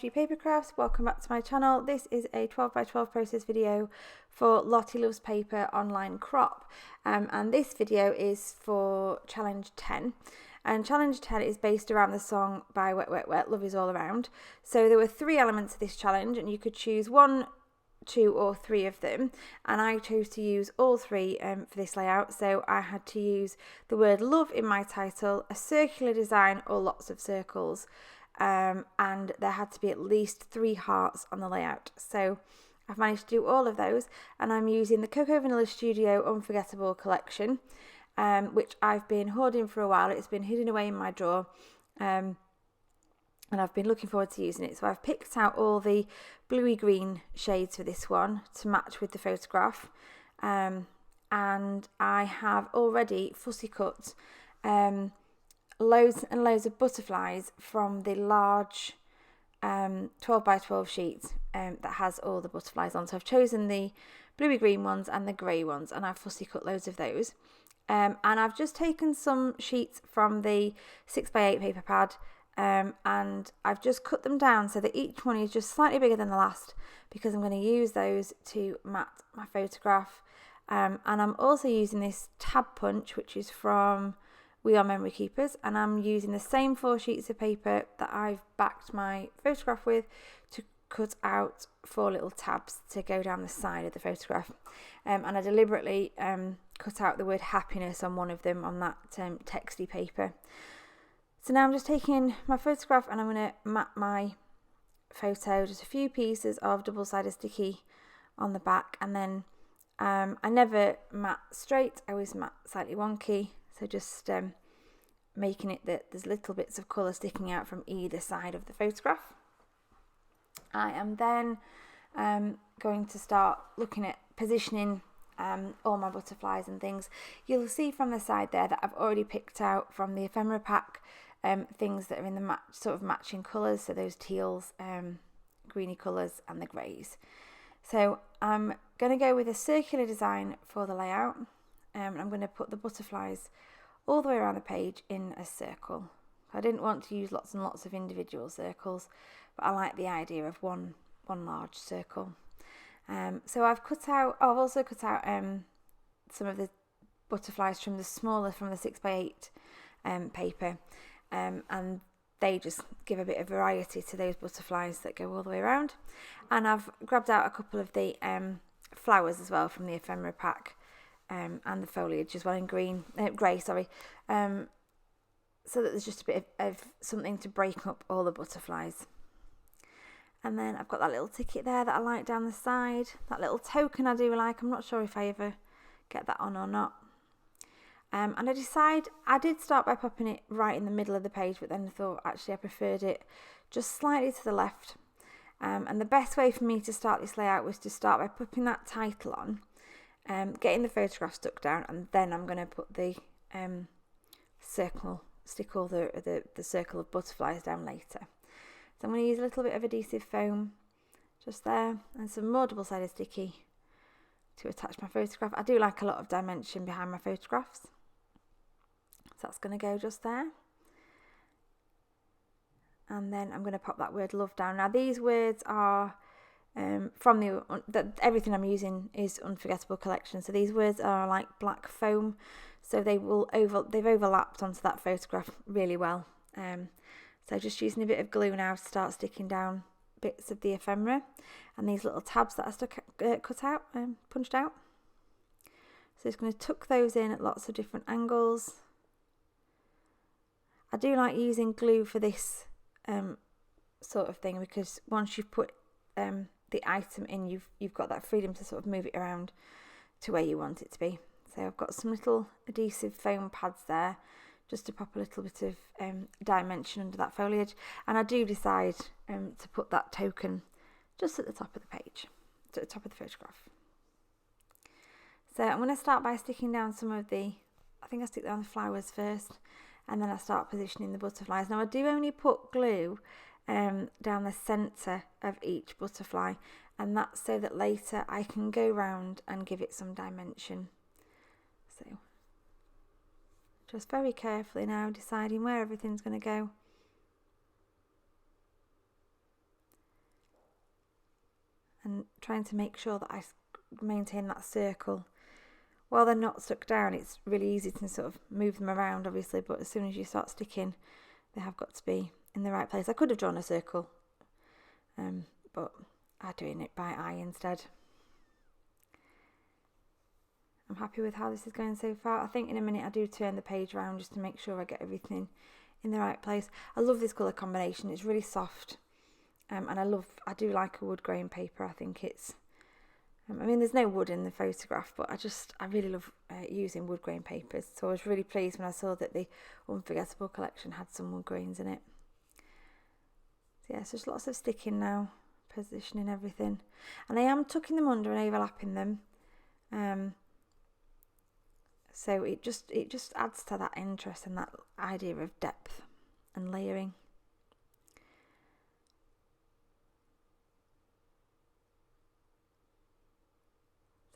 Lottie Papercrafts. Welcome back to my channel. This is a 12x12 process video for Lottie Loves Paper online crop, and this video is for challenge 10, and challenge 10 is based around the song by Wet Wet Wet, Love Is All Around. So there were 3 elements of this challenge and you could choose 1, 2 or 3 of them, and I chose to use all 3 for this layout. So I had to use the word love in my title, a circular design or lots of circles, and there had to be at least 3 hearts on the layout. So I've managed to do all of those, and I'm using the Cocoa Vanilla Studio Unforgettable collection, which I've been hoarding for a while. It's been hidden away in my drawer, and I've been looking forward to using it. So I've picked out all the bluey green shades for this one to match with the photograph, and I have already fussy cut loads and loads of butterflies from the large 12x12 sheet that has all the butterflies on. So I've chosen the bluey green ones and the grey ones, and I've fussy cut loads of those. And I've just taken some sheets from the 6x8 paper pad, and I've just cut them down so that each one is just slightly bigger than the last, because I'm going to use those to mat my photograph. And I'm also using this tab punch, which is from We Are Memory Keepers, and I'm using the same 4 sheets of paper that I've backed my photograph with to cut out 4 little tabs to go down the side of the photograph. And I deliberately cut out the word happiness on one of them on that texty paper. So now I'm just taking my photograph and I'm going to mat my photo, just a few pieces of double-sided sticky on the back, and then I never mat straight, I always mat slightly wonky, so just making it that there's little bits of colour sticking out from either side of the photograph. I am then going to start looking at positioning all my butterflies and things. You'll see from the side there that I've already picked out from the ephemera pack things that are in the sort of matching colours, so those teals, greeny colours and the greys. So I'm going to go with a circular design for the layout. I'm going to put the butterflies all the way around the page in a circle. I didn't want to use lots and lots of individual circles, but I like the idea of one large circle. So I've also cut out some of the butterflies from the 6x8 paper, and they just give a bit of variety to those butterflies that go all the way around. And I've grabbed out a couple of the flowers as well from the ephemera pack, and the foliage as well in grey, so that there's just a bit of something to break up all the butterflies. And then I've got that little ticket there that I like down the side, that little token I do like. I'm not sure if I ever get that on or not. And I did start by popping it right in the middle of the page, but then I thought actually I preferred it just slightly to the left. And the best way for me to start this layout was to start by popping that title on, getting the photograph stuck down, and then I'm going to put the stick all the circle of butterflies down later. So I'm going to use a little bit of adhesive foam just there, and some more double-sided sticky to attach my photograph. I do like a lot of dimension behind my photographs, so that's going to go just there. And then I'm going to pop that word love down. Now these words are from everything I'm using is Unforgettable collection, so these words are like black foam, so they've overlapped onto that photograph really well. So just using a bit of glue now to start sticking down bits of the ephemera and these little tabs that I cut out and punched out. So just going to tuck those in at lots of different angles. I do like using glue for this sort of thing, because once you've put the item in, you've got that freedom to sort of move it around to where you want it to be. So I've got some little adhesive foam pads there, just to pop a little bit of dimension under that foliage. And I do decide to put that token just at the top of the page, at the top of the photograph. So I'm going to start by sticking down some of I think I stick down the flowers first, and then I start positioning the butterflies. Now I do only put glue down the centre of each butterfly, and that's so that later I can go round and give it some dimension. So just very carefully now deciding where everything's going to go. and trying to make sure that I maintain that circle. While they're not stuck down, it's really easy to sort of move them around, obviously, but as soon as you start sticking, they have got to be in the right place. I could have drawn a circle, but I'm doing it by eye instead. I'm happy with how this is going so far. I think in a minute I do turn the page around just to make sure I get everything in the right place. I love this colour combination. It's really soft, and I do like a wood grain paper. I think it's I mean, there's no wood in the photograph, but I really love using wood grain papers. So I was really pleased when I saw that the Unforgettable collection had some wood grains in it. So yeah, it's just lots of sticking now, positioning everything. And I am tucking them under and overlapping them. So it just adds to that interest and that idea of depth and layering.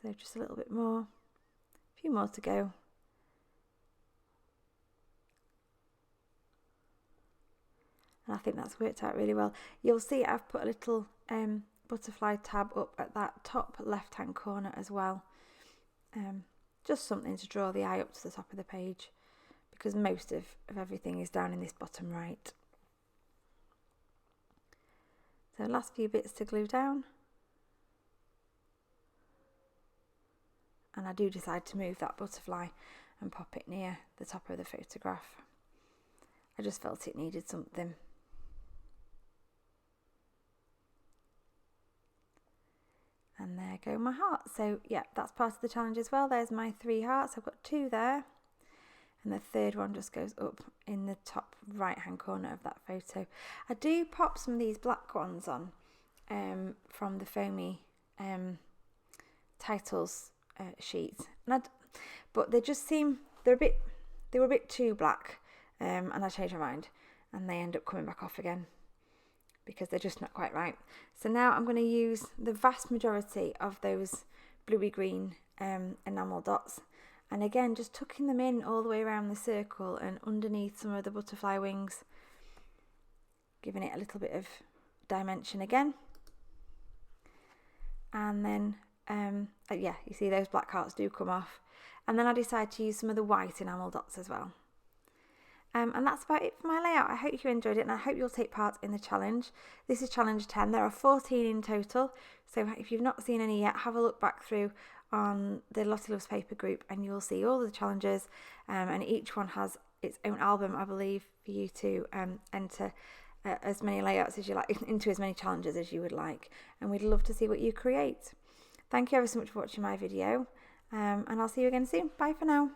So just a little bit more, a few more to go. And I think that's worked out really well. You'll see I've put a little butterfly tab up at that top left hand corner as well. Just something to draw the eye up to the top of the page, because most of everything is down in this bottom right. So last few bits to glue down. And I do decide to move that butterfly and pop it near the top of the photograph. I just felt it needed something. And there go my hearts. So yeah, that's part of the challenge as well. There's my 3 hearts. I've got 2 there. And the third one just goes up in the top right hand corner of that photo. I do pop some of these black ones on from the foamy titles sheet, but they just seem they were a bit too black, and I changed my mind, and they end up coming back off again because they're just not quite right. So now I'm going to use the vast majority of those bluey green enamel dots, and again just tucking them in all the way around the circle and underneath some of the butterfly wings, giving it a little bit of dimension again. And then yeah, you see those black hearts do come off. And then I decide to use some of the white enamel dots as well. And that's about it for my layout. I hope you enjoyed it, and I hope you'll take part in the challenge. This is challenge 10. There are 14 in total. So if you've not seen any yet, have a look back through on the Lottie Loves Paper group and you'll see all the challenges. And each one has its own album, I believe, for you to enter as many layouts as you like, into as many challenges as you would like. And we'd love to see what you create. Thank you ever so much for watching my video, and I'll see you again soon. Bye for now.